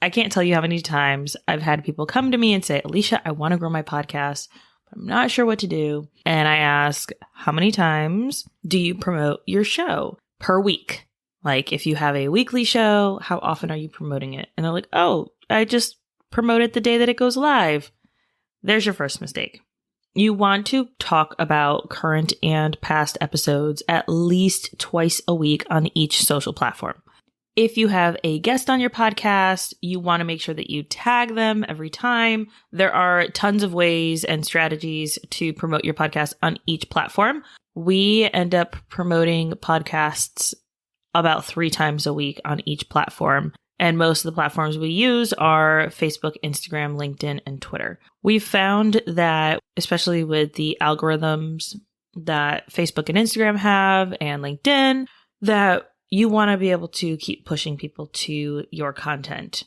I can't tell you how many times I've had people come to me and say, Alicia, I want to grow my podcast, but I'm not sure what to do. And I ask, how many times do you promote your show per week? Like if you have a weekly show, how often are you promoting it? And they're like, oh, I just promote it the day that it goes live. There's your first mistake. You want to talk about current and past episodes at least twice a week on each social platform. If you have a guest on your podcast, you want to make sure that you tag them every time. There are tons of ways and strategies to promote your podcast on each platform. We end up promoting podcasts about 3 times a week on each platform. And most of the platforms we use are Facebook, Instagram, LinkedIn, and Twitter. We've found that, especially with the algorithms that Facebook and Instagram have and LinkedIn, that you want to be able to keep pushing people to your content.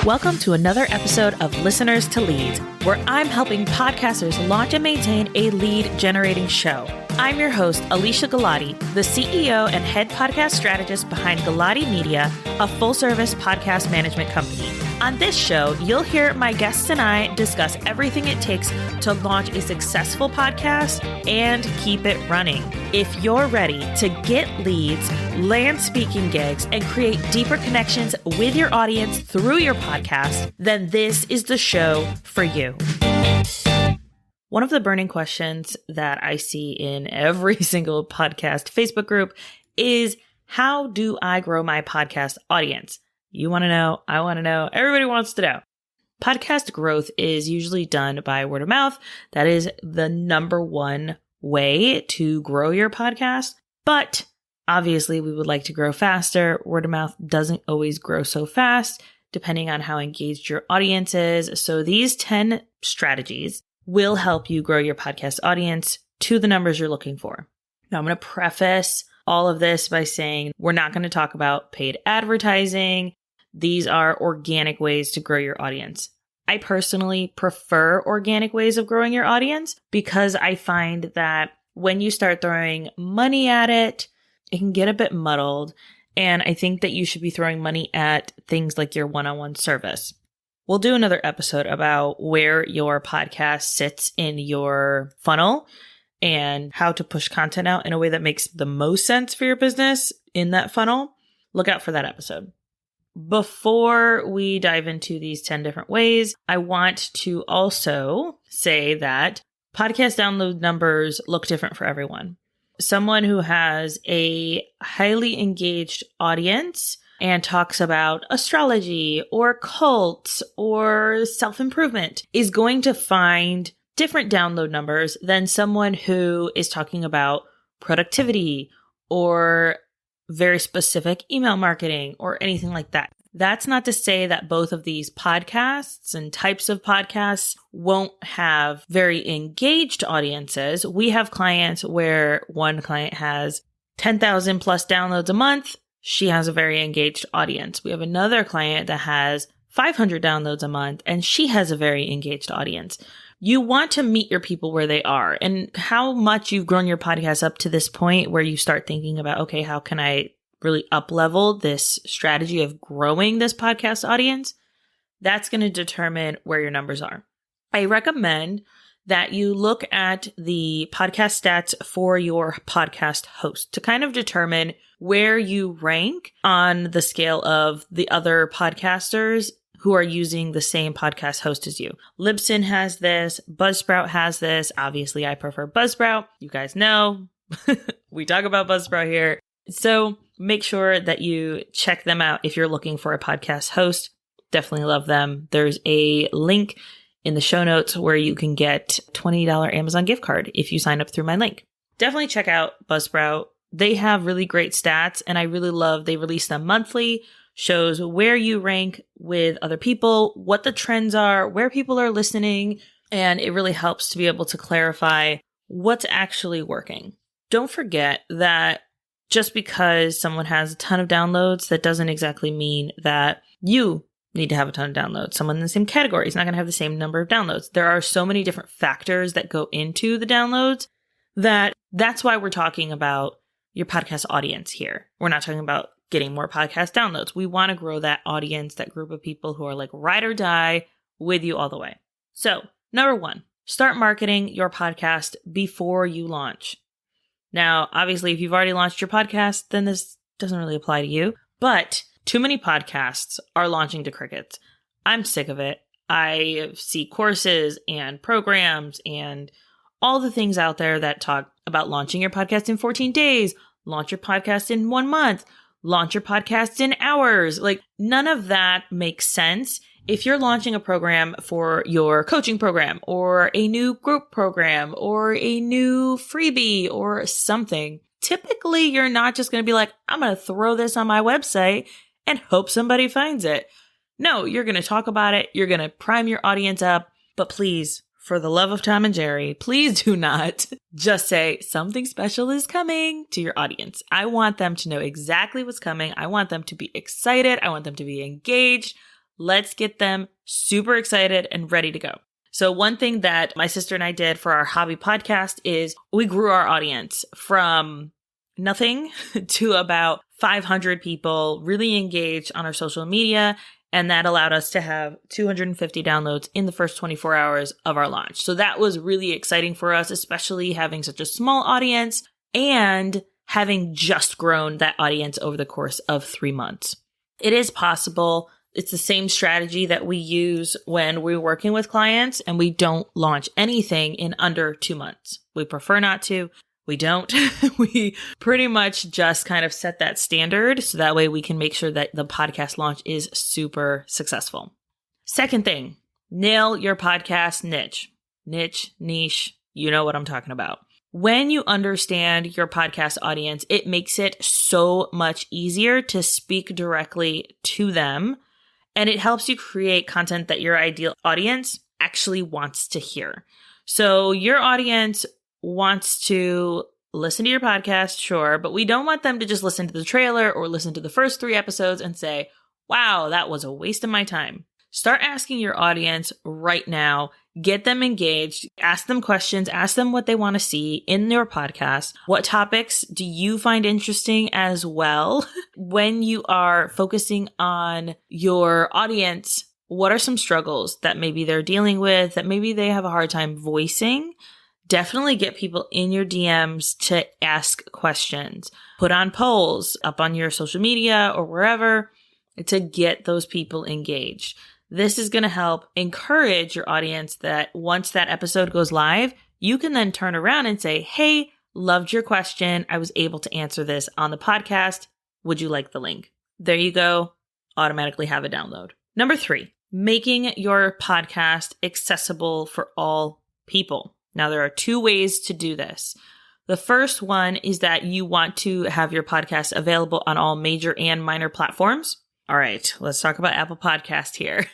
Welcome to another episode of Listeners to Leads, where I'm helping podcasters launch and maintain a lead generating show. I'm your host, Alicia Galati, the CEO and head podcast strategist behind Galati Media, a full-service podcast management company. On this show, you'll hear my guests and I discuss everything it takes to launch a successful podcast and keep it running. If you're ready to get leads, land speaking gigs, and create deeper connections with your audience through your podcast, then this is the show for you. One of the burning questions that I see in every single podcast Facebook group is, how do I grow my podcast audience? You want to know, I want to know, everybody wants to know. Podcast growth is usually done by word of mouth. That is the number one way to grow your podcast. But obviously, we would like to grow faster. Word of mouth doesn't always grow so fast, depending on how engaged your audience is. So these 10 strategies will help you grow your podcast audience to the numbers you're looking for. Now, I'm going to preface all of this by saying we're not going to talk about paid advertising. These are organic ways to grow your audience. I personally prefer organic ways of growing your audience because I find that when you start throwing money at it, it can get a bit muddled. And I think that you should be throwing money at things like your one-on-one service. We'll do another episode about where your podcast sits in your funnel and how to push content out in a way that makes the most sense for your business in that funnel. Look out for that episode. Before we dive into these 10 different ways, I want to also say that podcast download numbers look different for everyone. Someone who has a highly engaged audience and talks about astrology or cults or self-improvement is going to find different download numbers than someone who is talking about productivity or very specific email marketing or anything like that. That's not to say that both of these podcasts and types of podcasts won't have very engaged audiences. We have clients where one client has 10,000 plus downloads a month. She has a very engaged audience. We have another client that has 500 downloads a month, and she has a very engaged audience. You want to meet your people where they are, and how much you've grown your podcast up to this point where you start thinking about, okay, how can I really up-level this strategy of growing this podcast audience? That's going to determine where your numbers are. I recommend that you look at the podcast stats for your podcast host to kind of determine where you rank on the scale of the other podcasters who are using the same podcast host as you. Libsyn has this, Buzzsprout has this. Obviously, I prefer Buzzsprout. You guys know we talk about Buzzsprout here. So make sure that you check them out if you're looking for a podcast host. Definitely love them. There's a link in the show notes where you can get $20 Amazon gift card if you sign up through my link. Definitely check out Buzzsprout. They have really great stats, and I really love they release them monthly, shows where you rank with other people, what the trends are, where people are listening, and it really helps to be able to clarify what's actually working. Don't forget that just because someone has a ton of downloads, that doesn't exactly mean that you need to have a ton of downloads. Someone in the same category is not going to have the same number of downloads. There are so many different factors that go into the downloads that's why we're talking about your podcast audience here. We're not talking about getting more podcast downloads. We want to grow that audience, that group of people who are like ride or die with you all the way. So, number 1, start marketing your podcast before you launch. Now, obviously, if you've already launched your podcast, then this doesn't really apply to you, but too many podcasts are launching to crickets. I'm sick of it. I see courses and programs and all the things out there that talk about launching your podcast in 14 days, launch your podcast in 1 month, launch your podcast in hours. Like, none of that makes sense. If you're launching a program for your coaching program or a new group program or a new freebie or something, typically you're not just going to be like, I'm going to throw this on my website and hope somebody finds it. No, you're going to talk about it. You're going to prime your audience up. But please, for the love of Tom and Jerry, please do not just say something special is coming to your audience. I want them to know exactly what's coming. I want them to be excited. I want them to be engaged. Let's get them super excited and ready to go. So one thing that my sister and I did for our hobby podcast is we grew our audience from nothing to about 500 people really engaged on our social media. And that allowed us to have 250 downloads in the first 24 hours of our launch. So that was really exciting for us, especially having such a small audience and having just grown that audience over the course of 3 months. It is possible. It's the same strategy that we use when we're working with clients and we don't launch anything in under 2 months. We prefer not to. We don't. We pretty much just kind of set that standard so that way we can make sure that the podcast launch is super successful. Second thing, nail your podcast niche. Niche, you know what I'm talking about. When you understand your podcast audience, it makes it so much easier to speak directly to them, and it helps you create content that your ideal audience actually wants to hear. So your audience wants to listen to your podcast, sure, but we don't want them to just listen to the trailer or listen to the first 3 episodes and say, wow, that was a waste of my time. Start asking your audience right now, get them engaged, ask them questions, ask them what they want to see in your podcast. What topics do you find interesting as well? When you are focusing on your audience, what are some struggles that maybe they're dealing with, that maybe they have a hard time voicing? Definitely get people in your DMs to ask questions. Put on polls up on your social media or wherever to get those people engaged. This is going to help encourage your audience that once that episode goes live, you can then turn around and say, hey, loved your question. I was able to answer this on the podcast. Would you like the link? There you go. Automatically have a download. Number 3, making your podcast accessible for all people. Now, there are 2 ways to do this. The first one is that you want to have your podcast available on all major and minor platforms. All right, let's talk about Apple Podcast here.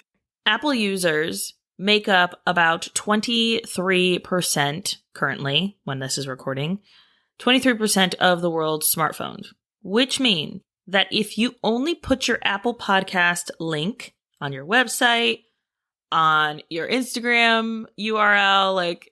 Apple users make up about 23% currently, when this is recording, 23% of the world's smartphones, which means that if you only put your Apple Podcast link on your website, on your Instagram URL, like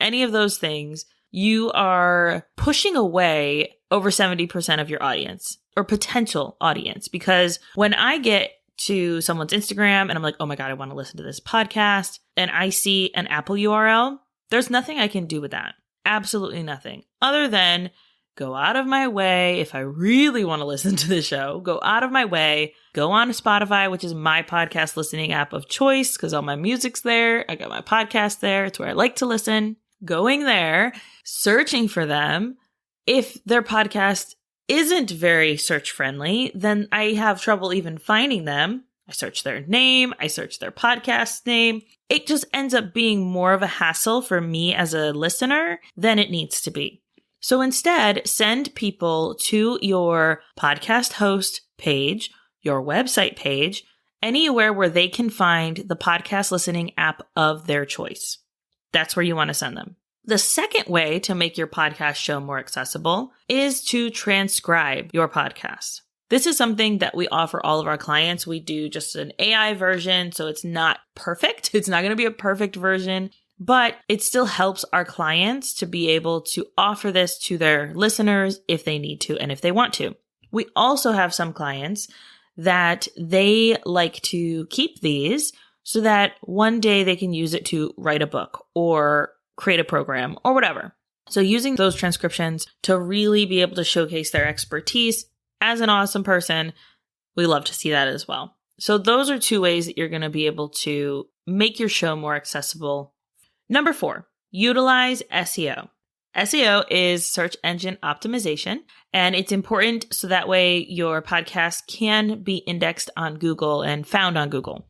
any of those things, you are pushing away over 70% of your audience or potential audience. Because when I get to someone's Instagram and I'm like, oh my God, I want to listen to this podcast, and I see an Apple URL, there's nothing I can do with that. Absolutely nothing. Other than go out of my way, if I really want to listen to the show, go out of my way, go on to Spotify, which is my podcast listening app of choice because all my music's there. I got my podcast there. It's where I like to listen. Going there, searching for them. If their podcast isn't very search friendly, then I have trouble even finding them. I search their name. I search their podcast name. It just ends up being more of a hassle for me as a listener than it needs to be. So instead, send people to your podcast host page, your website page, anywhere where they can find the podcast listening app of their choice. That's where you want to send them. The second way to make your podcast show more accessible is to transcribe your podcast. This is something that we offer all of our clients. We do just an AI version, so it's not perfect. It's not going to be a perfect version, but it still helps our clients to be able to offer this to their listeners if they need to and if they want to. We also have some clients that they like to keep these so that one day they can use it to write a book or create a program or whatever. So using those transcriptions to really be able to showcase their expertise as an awesome person, we love to see that as well. So those are 2 ways that you're going to be able to make your show more accessible. Number 4, utilize SEO. SEO is search engine optimization, and it's important so that way your podcast can be indexed on Google and found on Google.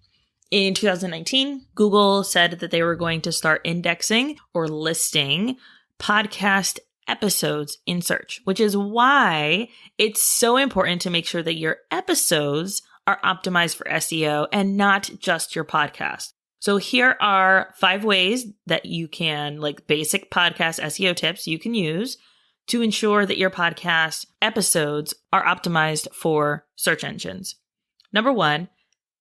In 2019, Google said that they were going to start indexing or listing podcast episodes in search, which is why it's so important to make sure that your episodes are optimized for SEO and not just your podcast. So here are 5 ways that you can, like basic podcast SEO tips you can use to ensure that your podcast episodes are optimized for search engines. Number 1,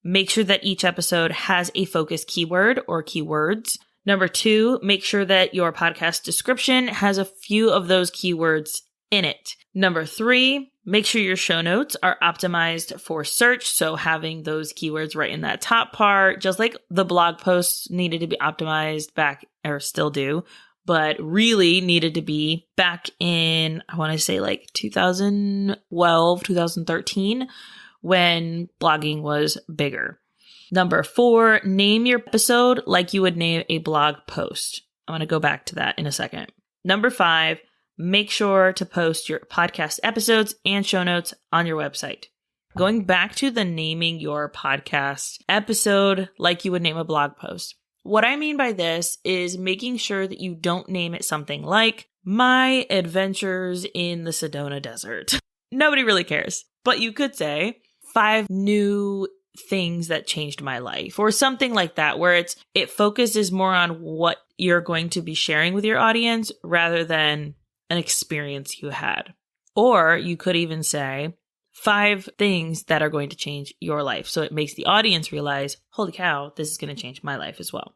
make sure that each episode has a focus keyword or keywords. Number 2, make sure that your podcast description has a few of those keywords in it. Number 3, make sure your show notes are optimized for search. So having those keywords right in that top part, just like the blog posts needed to be optimized back, or still do, but really needed to be back in, I want to say like 2012, 2013, when blogging was bigger. Number 4, name your episode like you would name a blog post. I'm going to go back to that in a second. Number 5, make sure to post your podcast episodes and show notes on your website. Going back to the naming your podcast episode like you would name a blog post. What I mean by this is making sure that you don't name it something like My Adventures in the Sedona Desert. Nobody really cares. But you could say 5 new things that changed my life or something like that, where it focuses more on what you're going to be sharing with your audience rather than an experience you had. Or you could even say 5 things that are going to change your life. So it makes the audience realize, holy cow, this is going to change my life as well.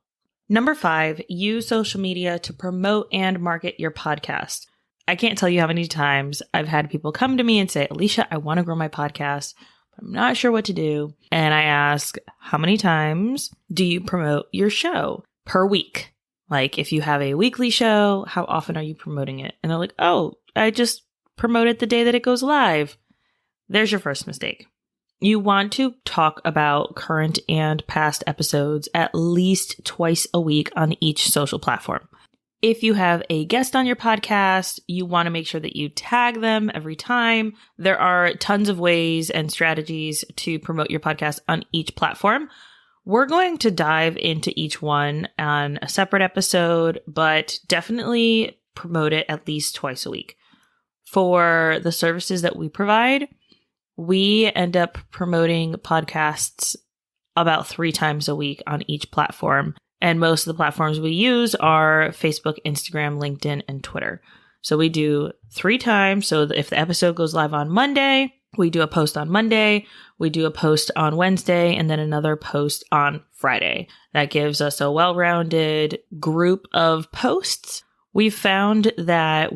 Number 5, use social media to promote and market your podcast. I can't tell you how many times I've had people come to me and say, Alicia, I want to grow my podcast, but I'm not sure what to do. And I ask, how many times do you promote your show per week? Like if you have a weekly show, how often are you promoting it? And they're like, oh, I just promote it the day that it goes live. There's your first mistake. You want to talk about current and past episodes at least twice a week on each social platform. If you have a guest on your podcast, you want to make sure that you tag them every time. There are tons of ways and strategies to promote your podcast on each platform. We're going to dive into each one on a separate episode, but definitely promote it at least twice a week. For the services that we provide, we end up promoting podcasts about 3 times a week on each platform. And most of the platforms we use are Facebook, Instagram, LinkedIn, and Twitter. So we do 3 times. So if the episode goes live on Monday, we do a post on Monday, we do a post on Wednesday, and then another post on Friday. That gives us a well-rounded group of posts. We've found that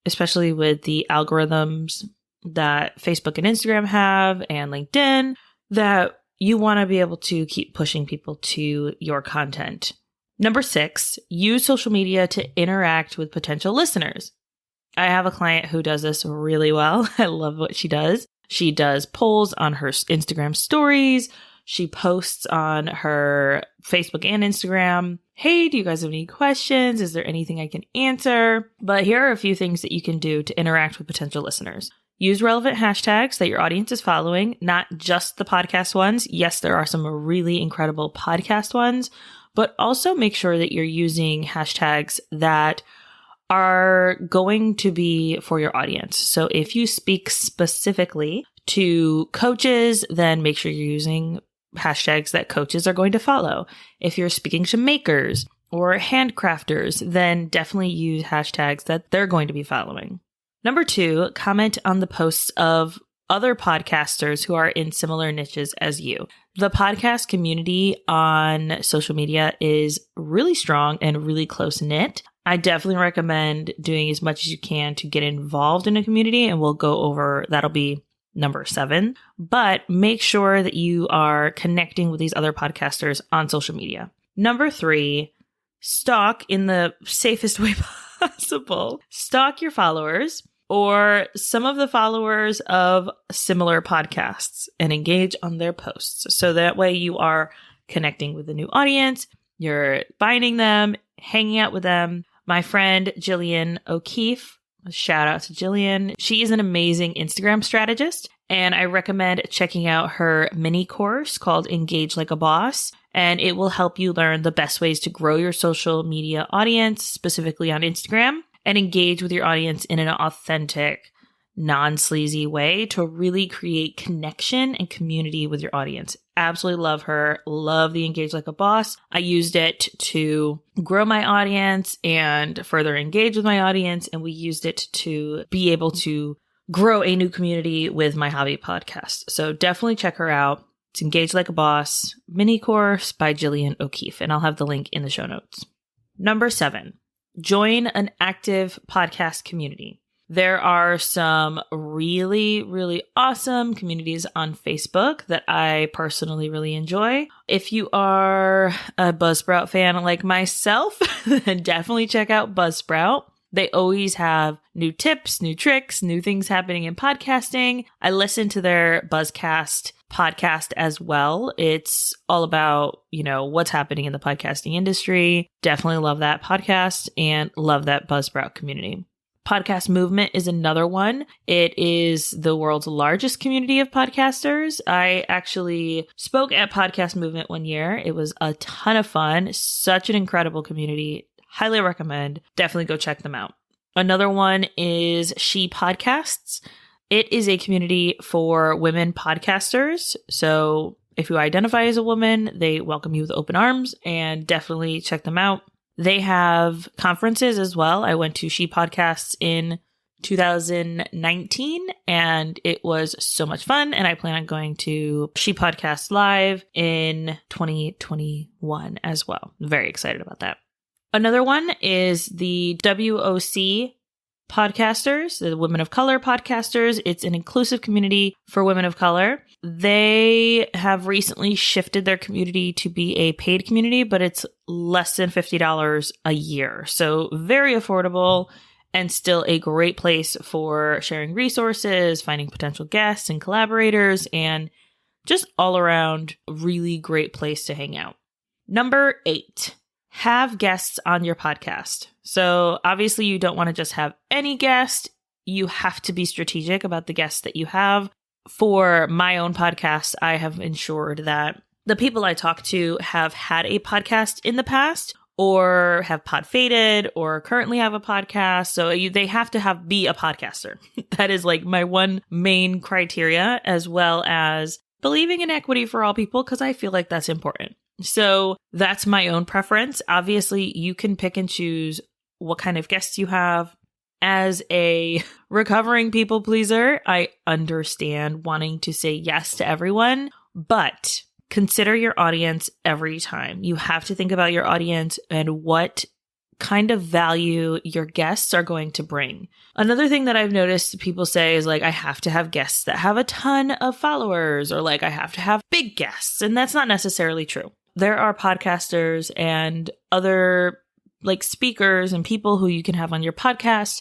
especially with the algorithms that Facebook and Instagram have and LinkedIn, that you want to be able to keep pushing people to your content. Number 6, use social media to interact with potential listeners. I have a client who does this really well. I love what she does. She does polls on her Instagram stories. She posts on her Facebook and Instagram. Hey, do you guys have any questions? Is there anything I can answer? But here are a few things that you can do to interact with potential listeners. Use relevant hashtags that your audience is following, not just the podcast ones. Yes, there are some really incredible podcast ones, but also make sure that you're using hashtags that are going to be for your audience. So if you speak specifically to coaches, then make sure you're using hashtags that coaches are going to follow. If you're speaking to makers or handcrafters, then definitely use hashtags that they're going to be following. Number 2, comment on the posts of other podcasters who are in similar niches as you. The podcast community on social media is really strong and really close-knit. I definitely recommend doing as much as you can to get involved in a community, and we'll go over, that'll be number 7. But make sure that you are connecting with these other podcasters on social media. Number 3, stalk in the safest way possible. Stalk your followers or some of the followers of similar podcasts and engage on their posts. So that way you are connecting with a new audience, you're finding them, hanging out with them. My friend Jillian O'Keefe, shout out to Jillian. She is an amazing Instagram strategist, and I recommend checking out her mini course called Engage Like a Boss. And it will help you learn the best ways to grow your social media audience, specifically on Instagram, and engage with your audience in an authentic, non-sleazy way to really create connection and community with your audience. Absolutely love her. Love the Engage Like a Boss. I used it to grow my audience and further engage with my audience. And we used it to be able to grow a new community with my hobby podcast. So definitely check her out. It's Engage Like a Boss mini course by Jillian O'Keefe. And I'll have the link in the show notes. Number 7, join an active podcast community. There are some really, really awesome communities on Facebook that I personally really enjoy. If you are a Buzzsprout fan like myself, then definitely check out Buzzsprout. They always have new tips, new tricks, new things happening in podcasting. I listen to their Buzzcast podcast as well. It's all about, what's happening in the podcasting industry. Definitely love that podcast and love that Buzzsprout community. Podcast Movement is another one. It is the world's largest community of podcasters. I actually spoke at Podcast Movement one year. It was a ton of fun. Such an incredible community. Highly recommend. Definitely go check them out. Another one is She Podcasts. It is a community for women podcasters. So if you identify as a woman, they welcome you with open arms, and definitely check them out. They have conferences as well. I went to She Podcasts in 2019 and it was so much fun. And I plan on going to She Podcasts Live in 2021 as well. Very excited about that. Another one is the WOC podcasters, the Women of Color podcasters. It's an inclusive community for women of color. They have recently shifted their community to be a paid community, but it's less than $50 a year. So very affordable and still a great place for sharing resources, finding potential guests and collaborators, and just all around really great place to hang out. Number 8. Have guests on your podcast. So obviously you don't want to just have any guest. You have to be strategic about the guests that you have. For my own podcast, I have ensured that the people I talk to have had a podcast in the past or have pod faded or currently have a podcast. So they have to be a podcaster. That is like my one main criteria, as well as believing in equity for all people, because I feel like that's important. So that's my own preference. Obviously, you can pick and choose what kind of guests you have. As a recovering people pleaser, I understand wanting to say yes to everyone, but consider your audience every time. You have to think about your audience and what kind of value your guests are going to bring. Another thing that I've noticed people say is like, I have to have guests that have a ton of followers, or like I have to have big guests. And that's not necessarily true. There are podcasters and other like speakers and people who you can have on your podcast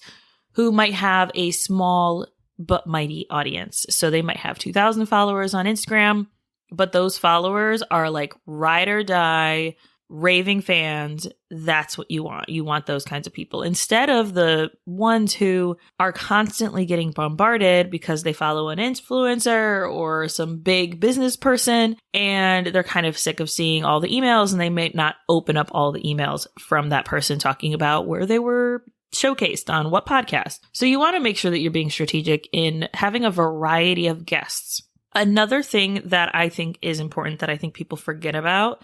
who might have a small but mighty audience. So they might have 2,000 followers on Instagram, but those followers are like ride or die, raving fans. That's what you want. You want those kinds of people instead of the ones who are constantly getting bombarded because they follow an influencer or some big business person and they're kind of sick of seeing all the emails and they may not open up all the emails from that person talking about where they were showcased on what podcast. So you want to make sure that you're being strategic in having a variety of guests. Another thing that I think is important that I think people forget about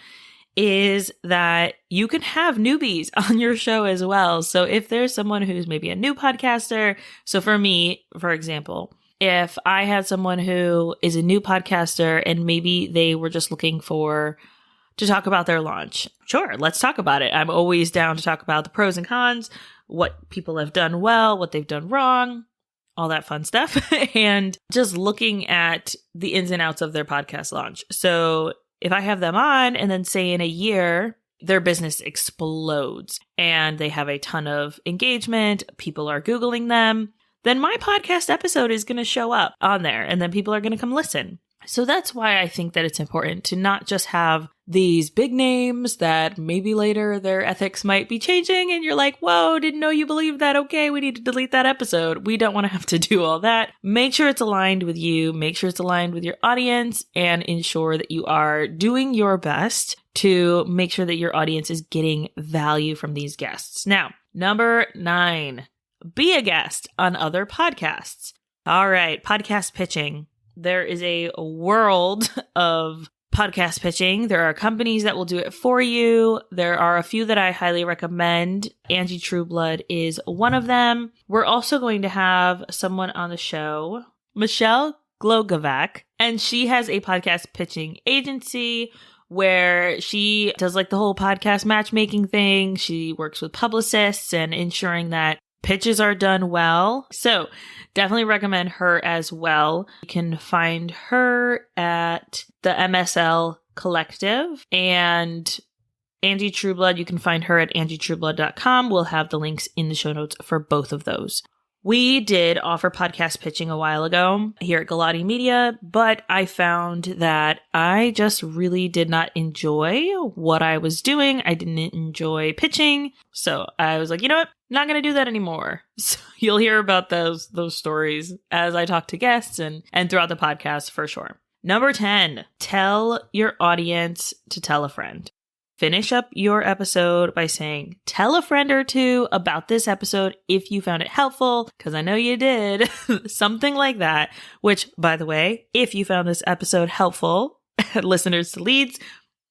is that you can have newbies on your show as well. So if there's someone who's maybe a new podcaster, so for me, for example, if I had someone who is a new podcaster and maybe they were just looking for to talk about their launch. Sure, let's talk about it. I'm always down to talk about the pros and cons, what people have done well, what they've done wrong, all that fun stuff, and just looking at the ins and outs of their podcast launch. So if I have them on and then say in a year, their business explodes and they have a ton of engagement, people are Googling them, then my podcast episode is going to show up on there and then people are going to come listen. So that's why I think that it's important to not just have these big names that maybe later their ethics might be changing and you're like, whoa, didn't know you believed that. Okay, we need to delete that episode. We don't want to have to do all that. Make sure it's aligned with you. Make sure it's aligned with your audience and ensure that you are doing your best to make sure that your audience is getting value from these guests. Now, number 9, be a guest on other podcasts. All right, podcast pitching. There is a world of podcast pitching. There are companies that will do it for you. There are a few that I highly recommend. Angie Trueblood is one of them. We're also going to have someone on the show, Michelle Glogovac, and she has a podcast pitching agency where she does like the whole podcast matchmaking thing. She works with publicists and ensuring that pitches are done well. So definitely recommend her as well. You can find her at the MSL Collective, and Angie Trueblood, you can find her at angietrueblood.com. We'll have the links in the show notes for both of those. We did offer podcast pitching a while ago here at Galati Media, but I found that I just really did not enjoy what I was doing. I didn't enjoy pitching. So I was like, you know what? Not going to do that anymore. So you'll hear about those stories as I talk to guests and throughout the podcast for sure. Number 10, tell your audience to tell a friend. Finish up your episode by saying, tell a friend or two about this episode if you found it helpful, because I know you did. Something like that. Which, by the way, if you found this episode helpful, listeners to leads,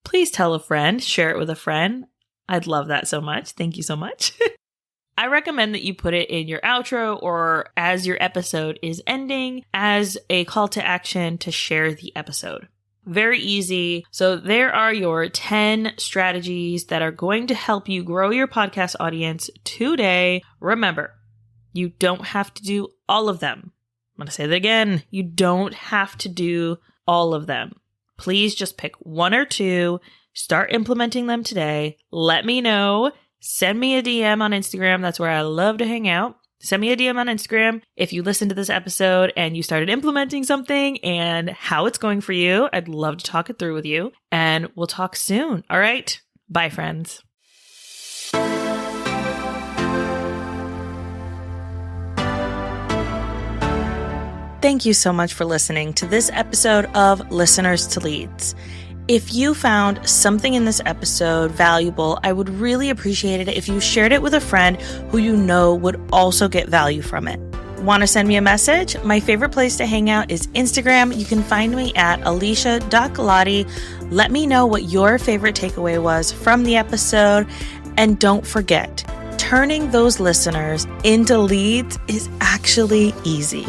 please tell a friend, share it with a friend. I'd love that so much. Thank you so much. I recommend that you put it in your outro or as your episode is ending as a call to action to share the episode. Very easy. So there are your 10 strategies that are going to help you grow your podcast audience today. Remember, you don't have to do all of them. I'm going to say that again. You don't have to do all of them. Please just pick one or two, start implementing them today. Let me know. Send me a DM on Instagram. That's where I love to hang out. Send me a DM on Instagram if you listened to this episode and you started implementing something and how it's going for you. I'd love to talk it through with you, and we'll talk soon. All right. Bye, friends. Thank you so much for listening to this episode of Listeners to Leads. If you found something in this episode valuable, I would really appreciate it if you shared it with a friend who you know would also get value from it. Want to send me a message? My favorite place to hang out is Instagram. You can find me at alicia.galati. Let me know what your favorite takeaway was from the episode. And don't forget, turning those listeners into leads is actually easy.